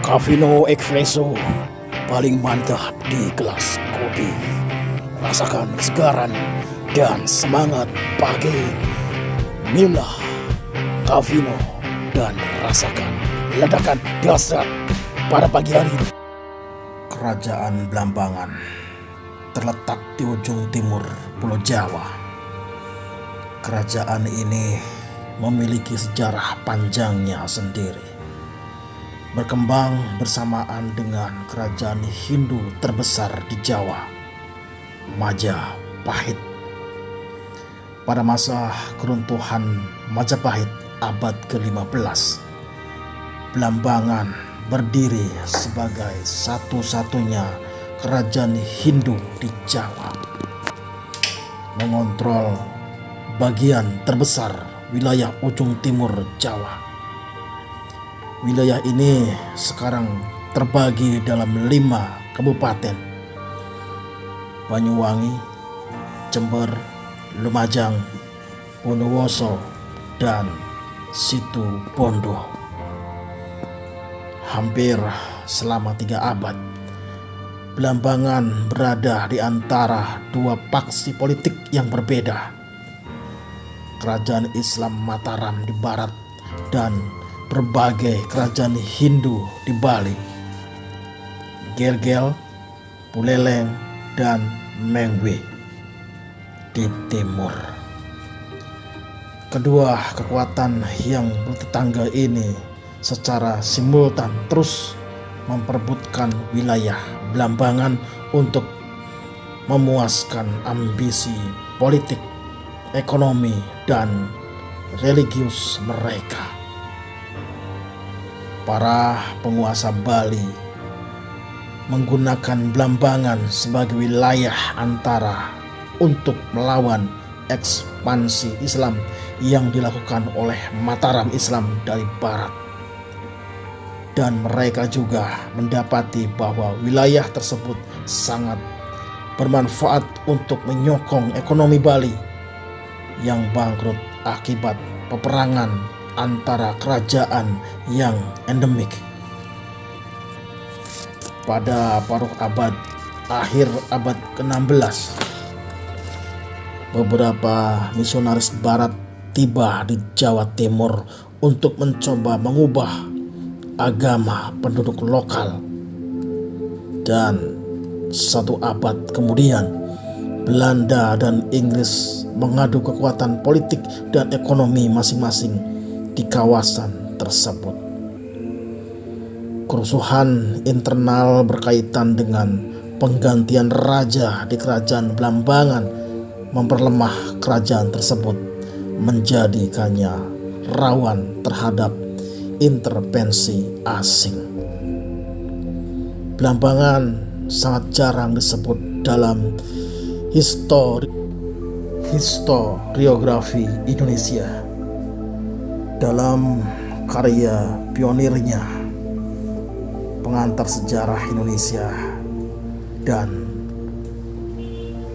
Cafino Espresso paling mantap di kelas kopi. Rasakan kesegaran dan semangat pagi. Minumlah Cafino dan rasakan ledakan dahsyat pada pagi hari. Kerajaan Blambangan terletak di ujung timur Pulau Jawa. Kerajaan ini memiliki sejarah panjangnya sendiri, berkembang bersamaan dengan kerajaan Hindu terbesar di Jawa, Majapahit. Pada masa keruntuhan Majapahit abad ke-15, Blambangan berdiri sebagai satu-satunya kerajaan Hindu di Jawa, mengontrol bagian terbesar wilayah ujung timur Jawa. Wilayah ini sekarang terbagi dalam 5 kabupaten: Banyuwangi, Jember, Lumajang, Bondowoso, dan Situbondo. Hampir selama 3 abad, Blambangan berada di antara 2 faksi politik yang berbeda: Kerajaan Islam Mataram di barat dan berbagai kerajaan Hindu di Bali, Gelgel, Buleleng, dan Mengwi di timur. Kedua kekuatan yang bertetangga ini secara simultan terus memperebutkan wilayah Blambangan untuk memuaskan ambisi politik, ekonomi, dan religius mereka. Para penguasa Bali menggunakan Blambangan sebagai wilayah antara untuk melawan ekspansi Islam yang dilakukan oleh Mataram Islam dari barat. Dan mereka juga mendapati bahwa wilayah tersebut sangat bermanfaat untuk menyokong ekonomi Bali yang bangkrut akibat peperangan antara kerajaan yang endemik. Pada paruh akhir abad ke-16, beberapa misionaris barat tiba di Jawa Timur untuk mencoba mengubah agama penduduk lokal. Dan 1 abad kemudian, Belanda dan Inggris mengadu kekuatan politik dan ekonomi masing-masing di kawasan tersebut. Kerusuhan internal berkaitan dengan penggantian raja di kerajaan Blambangan memperlemah kerajaan tersebut, menjadikannya rawan terhadap intervensi asing. Blambangan sangat jarang disebut dalam historiografi Indonesia. Dalam karya pionirnya, Pengantar Sejarah Indonesia, dan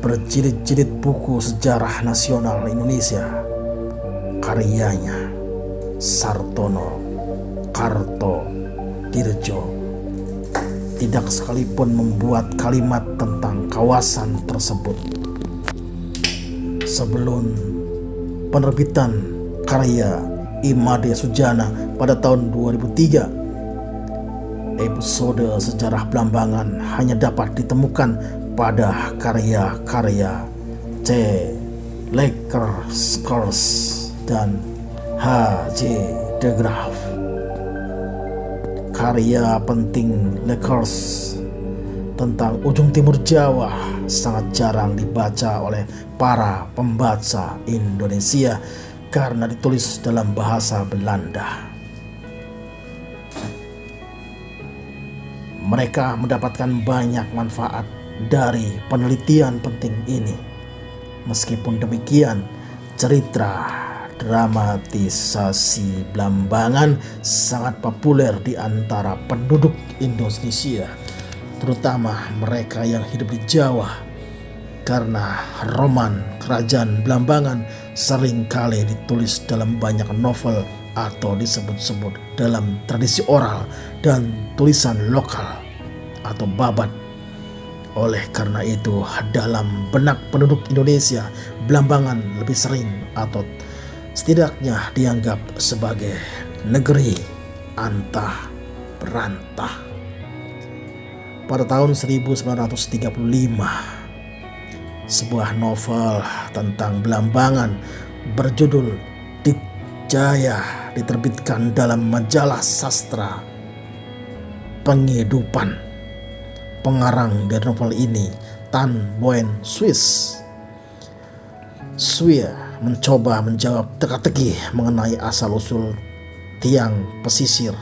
berjilid-jilid buku sejarah nasional Indonesia, karyanya Sartono Kartodirjo tidak sekalipun membuat kalimat tentang kawasan tersebut. Sebelum penerbitan karya Imade Sujana pada tahun 2003, episode sejarah Blambangan hanya dapat ditemukan pada karya-karya C. Lekers dan H.J. de Graaf. Karya penting Lekers tentang ujung timur Jawa sangat jarang dibaca oleh para pembaca Indonesia karena ditulis dalam bahasa Belanda. Mereka mendapatkan banyak manfaat dari penelitian penting ini. Meskipun demikian, cerita dramatisasi Blambangan sangat populer di antara penduduk Indonesia, terutama mereka yang hidup di Jawa, karena roman kerajaan Blambangan sering kali ditulis dalam banyak novel atau disebut-sebut dalam tradisi oral dan tulisan lokal atau babat. Oleh karena itu, dalam benak penduduk Indonesia, Blambangan lebih sering atau setidaknya dianggap sebagai negeri antah berantah. Pada tahun 1935, sebuah novel tentang Blambangan berjudul Dikjaya diterbitkan dalam majalah sastra Penghidupan. Pengarang dari novel ini, Tan Boen Swiss, mencoba menjawab teka-teki mengenai asal-usul tiang pesisir,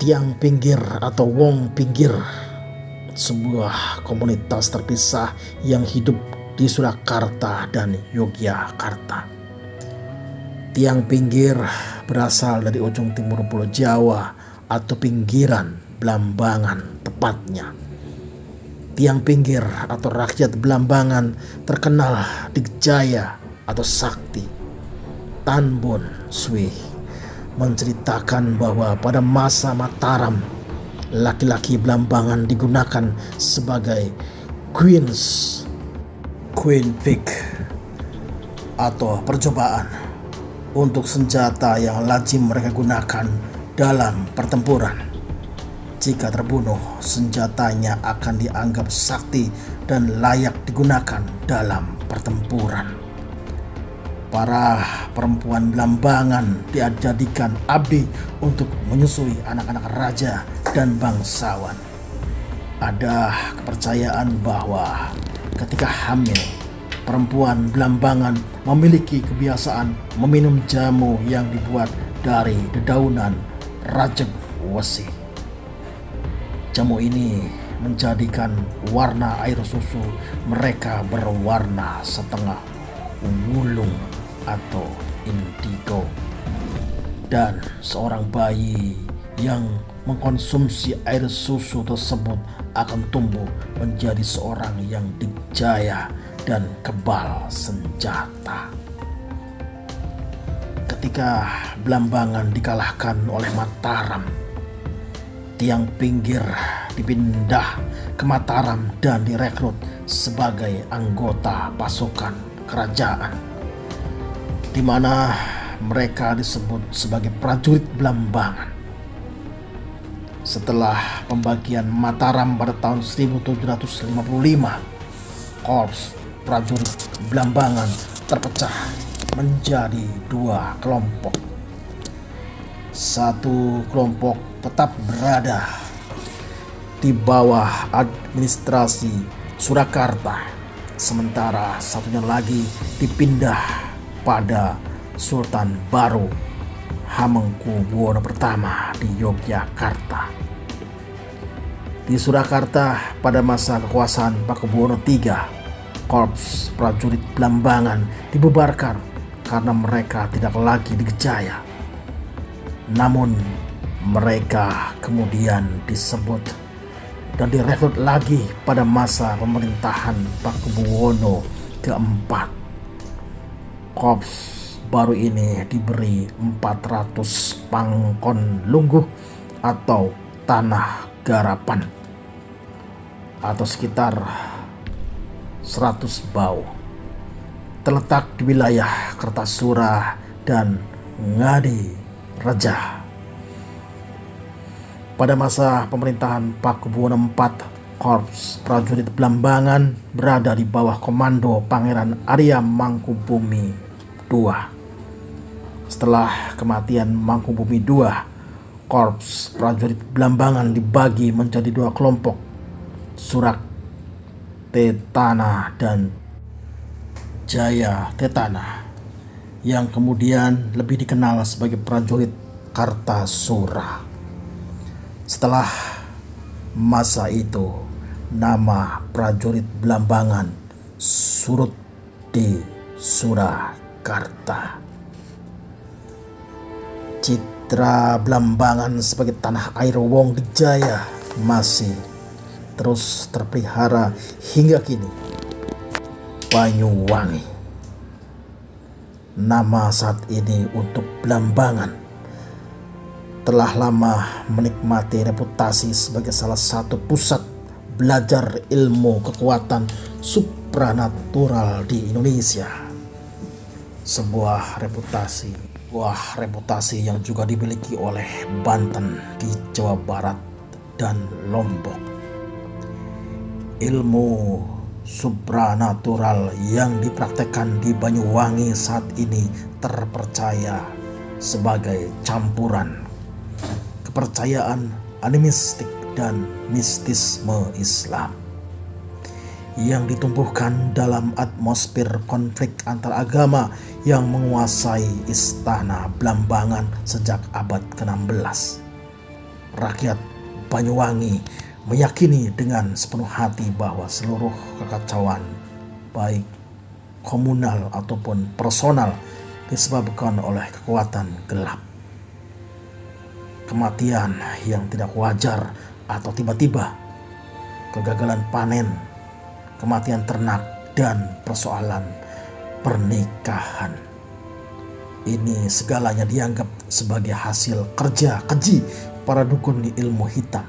tiang pinggir atau wong pinggir, sebuah komunitas terpisah yang hidup di Surakarta dan Yogyakarta. Tiang pinggir berasal dari ujung timur Pulau Jawa atau pinggiran Blambangan tepatnya. Tiang pinggir atau rakyat Blambangan terkenal Dikjaya atau sakti. Tan Boen Swiss menceritakan bahwa pada masa Mataram, laki-laki Blambangan digunakan sebagai queen pick atau percobaan untuk senjata yang lazim mereka gunakan dalam pertempuran. Jika terbunuh, senjatanya akan dianggap sakti dan layak digunakan dalam pertempuran. Para perempuan Blambangan dijadikan abdi untuk menyusui anak-anak raja dan bangsawan. Ada kepercayaan bahwa ketika hamil, perempuan Blambangan memiliki kebiasaan meminum jamu yang dibuat dari dedaunan rajek wesi. Jamu ini menjadikan warna air susu mereka berwarna setengah wulung atau indigo, dan seorang bayi yang mengkonsumsi air susu tersebut akan tumbuh menjadi seorang yang dikjaya dan kebal senjata. Ketika Blambangan dikalahkan oleh Mataram, tiang pinggir dipindah ke Mataram dan direkrut sebagai anggota pasukan kerajaan, di mana mereka disebut sebagai prajurit Blambangan. Setelah pembagian Mataram pada tahun 1755, korps prajurit Blambangan terpecah menjadi dua kelompok. Satu kelompok tetap berada di bawah administrasi Surakarta, sementara satunya lagi dipindah pada Sultan Baru Hamengkubuwono I di Yogyakarta. Di Surakarta pada masa kekuasaan Pakubuwono III, korps prajurit Blambangan dibubarkan karena mereka tidak lagi dikjaya. Namun mereka kemudian disebut dan direkrut lagi pada masa pemerintahan Pakubuwono keempat. Korps baru ini diberi 400 pangkon lungguh atau tanah garapan atau sekitar 100 bau, terletak di wilayah Kertasura dan Ngadi Reja. Pada masa pemerintahan Pakubuwono IV, korps prajurit Blambangan berada di bawah komando Pangeran Arya Mangkubumi II. Setelah kematian Mangkubumi II, korps prajurit Blambangan dibagi menjadi dua kelompok, Surak Tetana dan Jaya Tetana, yang kemudian lebih dikenal sebagai prajurit Kartasura. Setelah masa itu, nama prajurit Blambangan surut di Surakarta. Citra Blambangan sebagai tanah air wong dikjaya masih terus terpelihara hingga kini. Banyuwangi nama saat ini untuk Blambangan telah lama menikmati reputasi sebagai salah satu pusat belajar ilmu kekuatan supranatural di Indonesia. Sebuah reputasi yang juga dimiliki oleh Banten di Jawa Barat dan Lombok. Ilmu supranatural yang dipraktekkan di Banyuwangi saat ini terpercaya sebagai campuran kepercayaan animistik dan mistisme Islam yang ditumbuhkan dalam atmosfer konflik antar agama yang menguasai istana Blambangan sejak abad ke-16. Rakyat Banyuwangi meyakini dengan sepenuh hati bahwa seluruh kekacauan, baik komunal ataupun personal, disebabkan oleh kekuatan gelap. Kematian yang tidak wajar atau tiba-tiba, kegagalan panen, kematian ternak, dan persoalan pernikahan. Ini segalanya dianggap sebagai hasil kerja keji para dukun di ilmu hitam.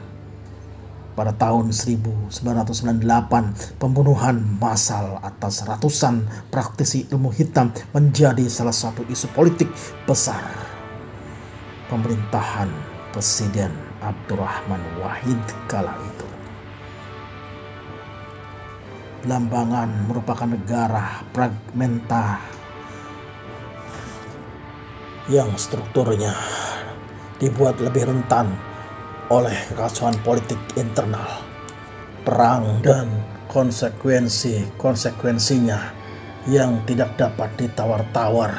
Pada tahun 1998, pembunuhan massal atas ratusan praktisi ilmu hitam menjadi salah satu isu politik besar pemerintahan Presiden Abdurrahman Wahid kala itu. Blambangan merupakan negara fragmenta yang strukturnya dibuat lebih rentan oleh kekacauan politik internal, perang, dan konsekuensinya yang tidak dapat ditawar-tawar,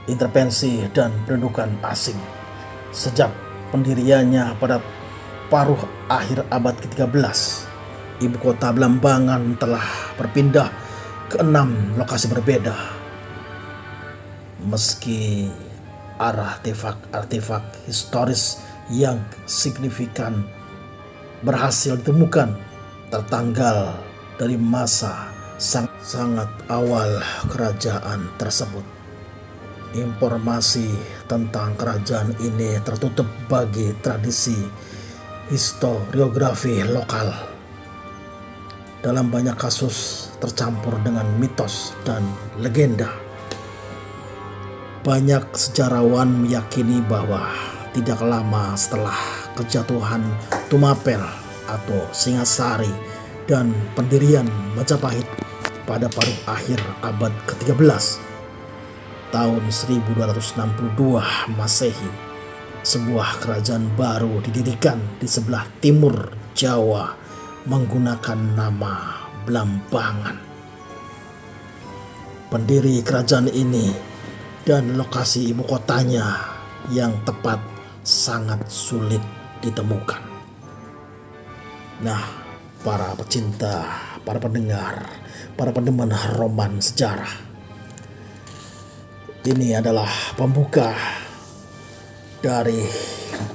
intervensi dan pendudukan asing. Sejak pendiriannya pada paruh akhir abad ke-13, ibu kota Blambangan telah berpindah ke 6 lokasi berbeda. Meski artefak historis yang signifikan berhasil ditemukan tertanggal dari masa sangat awal kerajaan tersebut, informasi tentang kerajaan ini tertutup bagi tradisi historiografi lokal. Dalam banyak kasus tercampur dengan mitos dan legenda. Banyak sejarawan meyakini bahwa tidak lama setelah kejatuhan Tumapel atau Singasari dan pendirian Majapahit pada paruh akhir abad ke-13, tahun 1262 Masehi, sebuah kerajaan baru didirikan di sebelah timur Jawa menggunakan nama Blambangan. Pendiri kerajaan ini dan lokasi ibu kotanya yang tepat sangat sulit ditemukan. Nah, para pecinta, para pendengar, para pendemen roman sejarah, ini adalah pembuka dari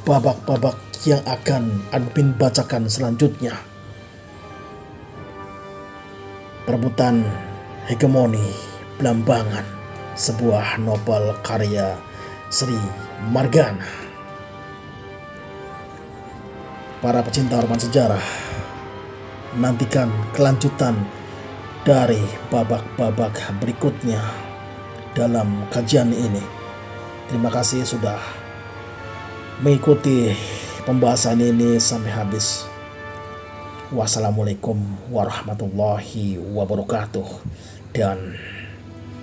babak-babak yang akan admin bacakan selanjutnya. Perebutan Hegemoni Blambangan, sebuah novel karya Sri Margana. Para pecinta roman sejarah, nantikan kelanjutan dari babak-babak berikutnya dalam kajian ini. Terima kasih sudah mengikuti pembahasan ini sampai habis. Wassalamualaikum warahmatullahi wabarakatuh, dan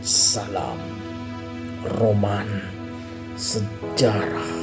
salam roman sejarah.